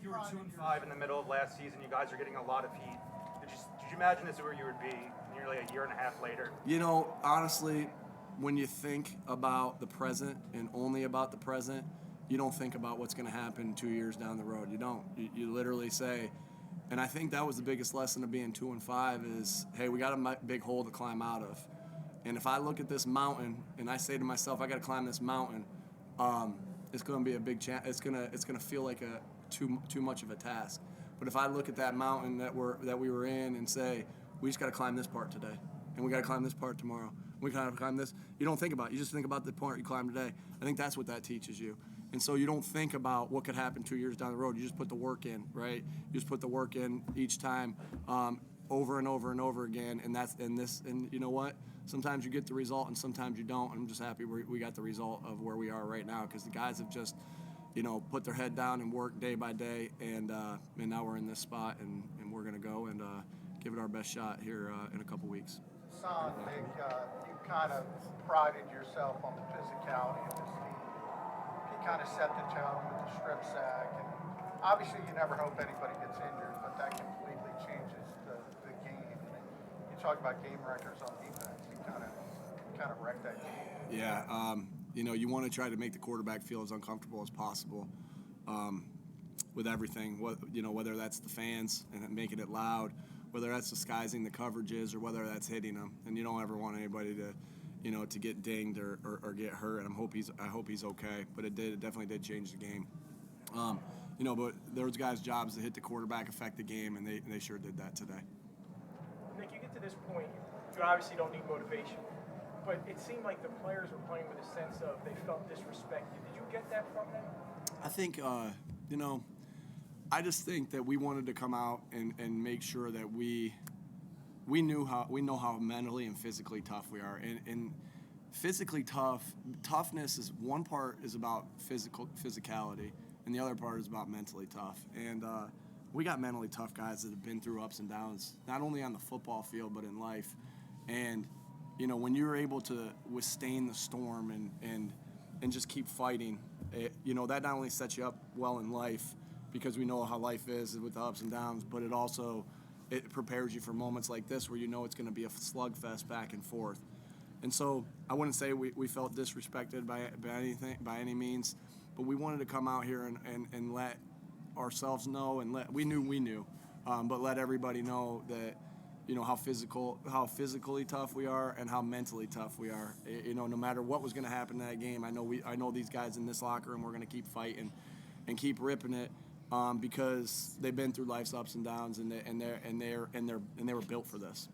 You were 2-5 in the middle of last season. You guys are getting a lot of heat. Did you imagine this is where you would be nearly a year and a half later? You know, honestly, when you think about the present and only about the present, you don't think about what's going to happen 2 years down the road. You don't. You literally say, and I think that was the biggest lesson of being 2-5 is, hey, we got a big hole to climb out of. And if I look at this mountain and I say to myself, I got to climb this mountain, it's going to be a big challenge. It's gonna feel like too much of a task. But if I look at that mountain that we were in and say, we just got to climb this part today, and we got to climb this part tomorrow, we got to climb this. You don't think about it. You just think about the part you climbed today. I think that's what that teaches you. And so you don't think about what could happen 2 years down the road. You just put the work in, right? You just put the work in each time, over and over and over again. And you know what? Sometimes you get the result, and sometimes you don't. I'm just happy we got the result of where we are right now, because the guys have just, put their head down and worked day by day, and now we're in this spot, and we're going to go and give it our best shot here in a couple weeks. Son, Nick, you kind of prided yourself on the physicality of this team. He kind of set the tone with the strip sack, and obviously you never hope anybody gets injured, but that completely changes the game. And you talk about game records on defense. You kind of wrecked that game. Yeah. You want to try to make the quarterback feel as uncomfortable as possible with everything. Whether that's the fans and making it loud, whether that's disguising the coverages, or whether that's hitting them. And you don't ever want anybody to get dinged or get hurt. And I hope he's okay. But it definitely did change the game. But those guys' jobs to hit the quarterback affect the game, and they sure did that today. Nick, you get to this point, you obviously don't need motivation. But it seemed like the players were playing with a sense of they felt disrespected. Did you get that from them? I think, I just think that we wanted to come out and make sure that we know how mentally and physically tough we are. And physically toughness is one part is about physicality, and the other part is about mentally tough. And we got mentally tough guys that have been through ups and downs, not only on the football field but in life. And when you're able to withstand the storm and just keep fighting, that not only sets you up well in life, because we know how life is with the ups and downs, but it prepares you for moments like this where it's going to be a slugfest back and forth. And so I wouldn't say we felt disrespected by any means, but we wanted to come out here and let ourselves know, and we knew, but let everybody know that how physically tough we are and how mentally tough we are. No matter what was going to happen in that game, I know these guys in this locker room, we're going to keep fighting and keep ripping it, because they've been through life's ups and downs, and they were built for this.